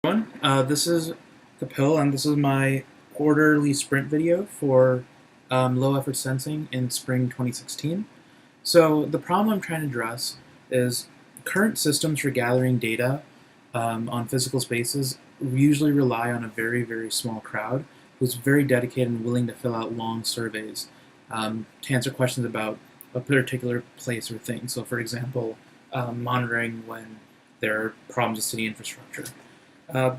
Everyone. This is Kapil, and this is my quarterly sprint video for low effort sensing in spring 2016. So the problem I'm trying to address is current systems for gathering data on physical spaces usually rely on a very, very small crowd who's very dedicated and willing to fill out long surveys to answer questions about a particular place or thing. So for example, monitoring when there are problems with city infrastructure.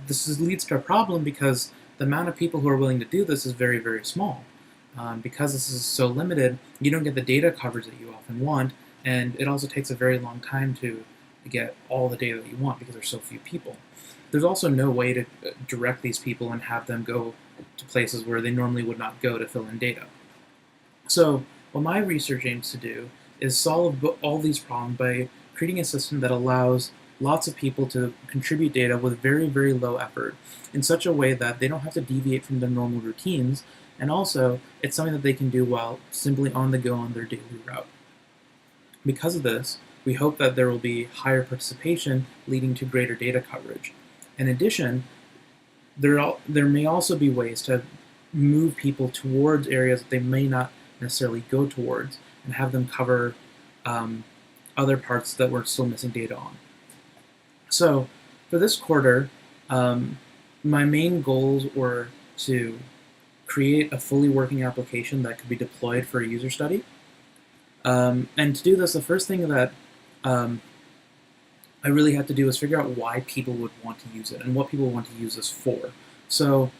This leads to a problem because the amount of people who are willing to do this is very, very small. Because this is so limited, you don't get the data coverage that you often want, and it also takes a very long time to get all the data that you want because there's so few people. There's also no way to direct these people and have them go to places where they normally would not go to fill in data. So what my research aims to do is solve all these problems by creating a system that allows lots of people to contribute data with very, very low effort in such a way that they don't have to deviate from their normal routines, and also it's something that they can do while simply on the go on their daily route. Because of this, we hope that there will be higher participation leading to greater data coverage. In addition, there may also be ways to move people towards areas that they may not necessarily go towards and have them cover other parts that we're still missing data on. So for this quarter, my main goals were to create a fully working application that could be deployed for a user study. And to do this, the first thing that I really had to do was figure out why people would want to use it and what people want to use this for. So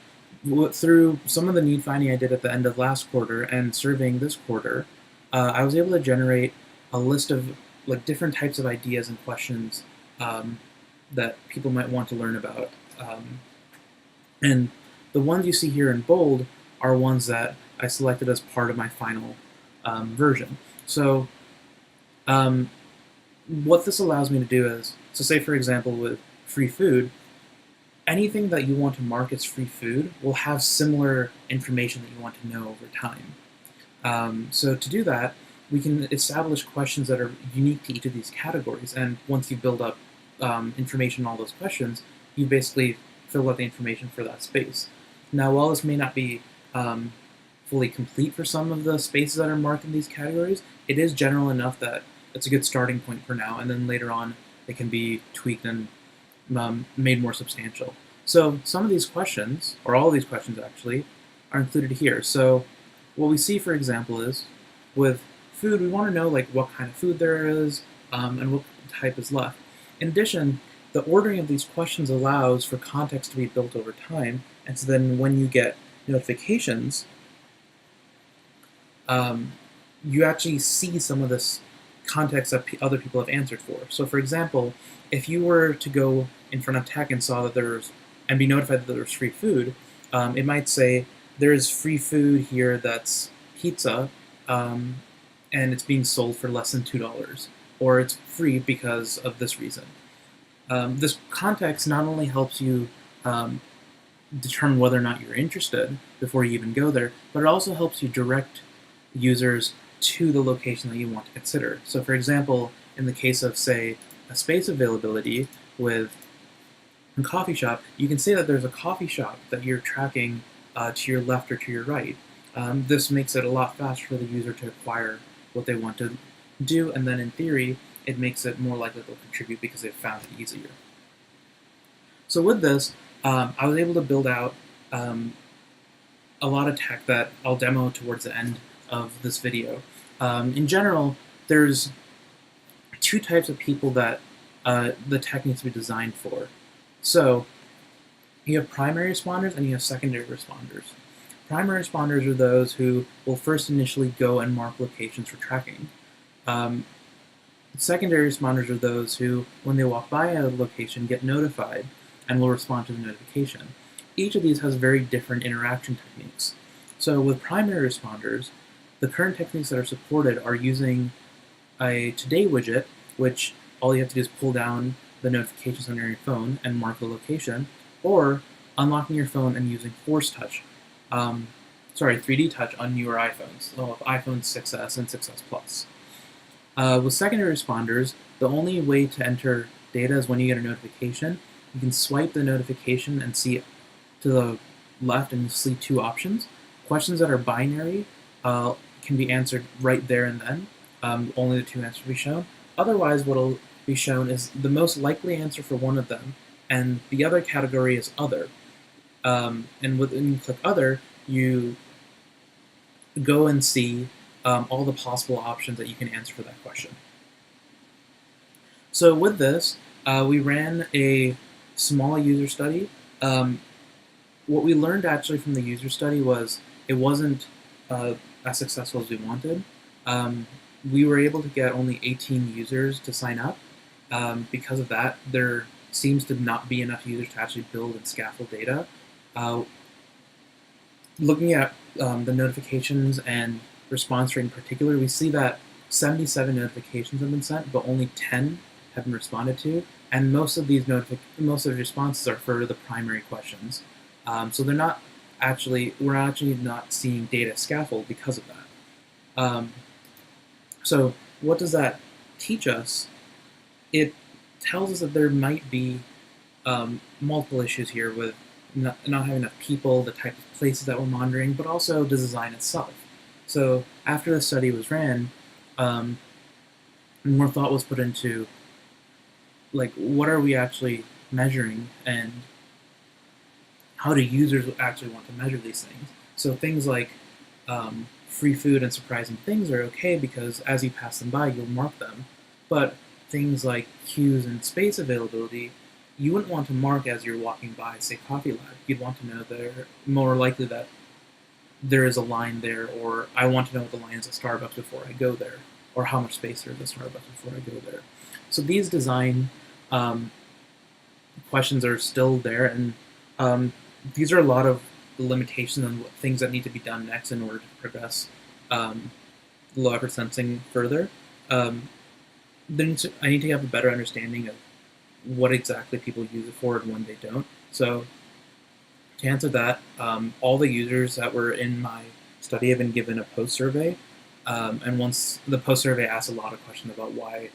through some of the need finding I did at the end of last quarter and surveying this quarter, I was able to generate a list of different types of ideas and questions that people might want to learn about. And the ones you see here in bold are ones that I selected as part of my final version. So what this allows me to do is, so say for example with free food, anything that you want to mark as free food will have similar information that you want to know over time. So to do that, we can establish questions that are unique to each of these categories, and once you build up information on all those questions, you basically fill out the information for that space. Now, while this may not be fully complete for some of the spaces that are marked in these categories, it is general enough that it's a good starting point for now, and then later on it can be tweaked and made more substantial. So some of these questions, or all of these questions actually, are included here. So what we see, for example, is with food, we want to know what kind of food there is and what type is left. In addition, the ordering of these questions allows for context to be built over time, and so then when you get notifications, you actually see some of this context that other people have answered for. So for example, if you were to go in front of tech and saw that there's, and be notified that there's free food, it might say, there's free food here that's pizza, and it's being sold for less than $2, or it's free because of this reason. This context not only helps you determine whether or not you're interested before you even go there, but it also helps you direct users to the location that you want to consider. So for example, in the case of, say, a space availability with a coffee shop, you can say that there's a coffee shop that you're tracking to your left or to your right. This makes it a lot faster for the user to acquire what they want to do, and then in theory, it makes it more likely they'll contribute because they've found it easier. So with this, I was able to build out a lot of tech that I'll demo towards the end of this video. In general, there's two types of people that the tech needs to be designed for. So you have primary responders and you have secondary responders. Primary responders are those who will first initially go and mark locations for tracking. Secondary responders are those who, when they walk by a location, get notified and will respond to the notification. Each of these has very different interaction techniques. So with primary responders, the current techniques that are supported are using a Today widget, which all you have to do is pull down the notifications on your phone and mark the location, or unlocking your phone and using Force Touch, 3D Touch on newer iPhones, so iPhone 6s and 6s Plus. With secondary responders, the only way to enter data is when you get a notification, you can swipe the notification and see to the left and you see two options. Questions that are binary can be answered right there and then. Only the two answers will be shown. Otherwise, what will be shown is the most likely answer for one of them, and the other category is other. And when you click other, you go and see all the possible options that you can answer for that question. So with this, we ran a small user study. What we learned actually from the user study was it wasn't as successful as we wanted. We were able to get only 18 users to sign up. Because of that, there seems to not be enough users to actually build and scaffold data. Looking at the notifications and response rate in particular, we see that 77 notifications have been sent, but only 10 have been responded to, and most of these responses are for the primary questions. So we're not actually not seeing data scaffold because of that. So what does that teach us? It tells us that there might be multiple issues here with not having enough people, the type of places that we're monitoring, but also the design itself. So after the study was ran, more thought was put into like what are we actually measuring and how do users actually want to measure these things. So things like free food and surprising things are okay because as you pass them by, you'll mark them. But things like queues and space availability, you wouldn't want to mark as you're walking by, say, Coffee Lab. You'd want to know they're more likely that there is a line there, or I want to know what the line is at Starbucks before I go there, or how much space there is at Starbucks before I go there. So these design questions are still there, and these are a lot of the limitations and things that need to be done next in order to progress low effort sensing further. Then I need to have a better understanding of what exactly people use it for and when they don't. So to answer that, all the users that were in my study have been given a post survey, and once the post survey asks a lot of questions about why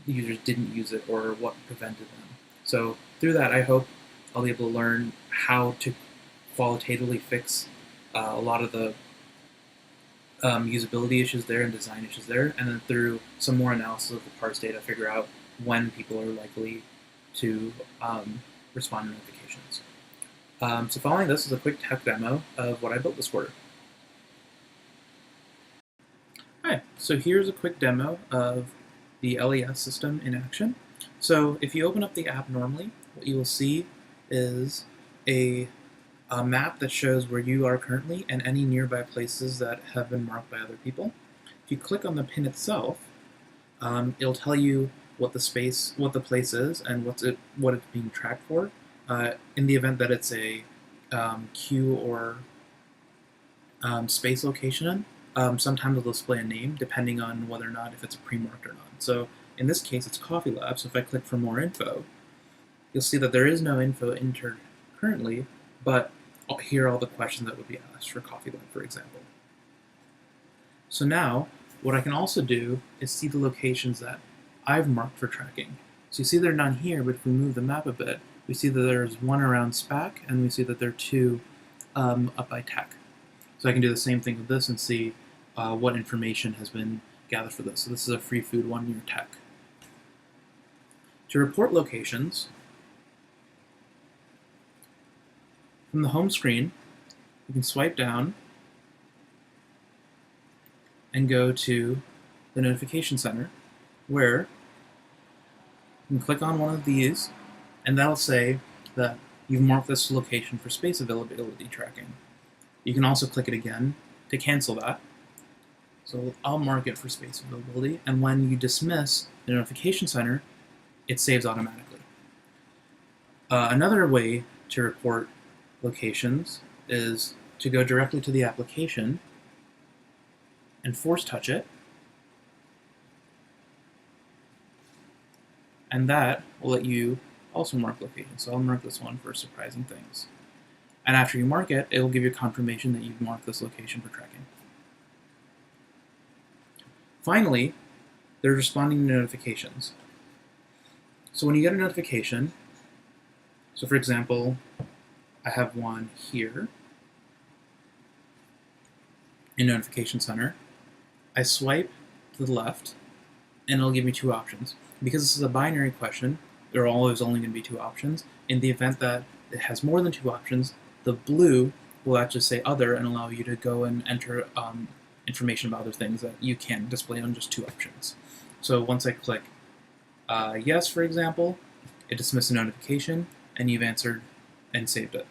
the users didn't use it or what prevented them. So through that, I hope I'll be able to learn how to qualitatively fix a lot of the usability issues there and design issues there, and then through some more analysis of the parse data, figure out when people are likely to respond to notifications. So following this is a quick tech demo of what I built this quarter. Hi, so here's a quick demo of the LES system in action. So if you open up the app normally, what you will see is a map that shows where you are currently and any nearby places that have been marked by other people. If you click on the pin itself, it'll tell you what the place is and what it's being tracked for. In the event that it's a queue or space location, sometimes it'll display a name depending on whether or not if it's pre-marked or not. So in this case, it's Coffee Lab. So if I click for more info, you'll see that there is no info entered currently, but here are all the questions that would be asked for Coffee Lab, for example. So now, what I can also do is see the locations that I've marked for tracking. So you see there are none here, but if we move the map a bit, we see that there's one around SPAC, and we see that there are two up by tech. So I can do the same thing with this and see what information has been gathered for this. So this is a free food one near tech. To report locations, from the home screen, you can swipe down and go to the notification center, where you can click on one of these, and that'll say that you've marked this location for space availability tracking. You can also click it again to cancel that. So I'll mark it for space availability, and when you dismiss the notification center, it saves automatically. Another way to report locations is to go directly to the application and force touch it, and that will let you also mark locations. So I'll mark this one for surprising things. And after you mark it, it will give you confirmation that you've marked this location for tracking. Finally, they're responding to notifications. So when you get a notification, So for example, I have one here in Notification Center. I swipe to the left, and it'll give me two options. Because this is a binary question, there are always only going to be two options. In the event that it has more than two options, the blue will actually say other and allow you to go and enter information about other things that you can't display on just two options. So once I click yes, for example, it dismisses a notification, and you've answered and saved it.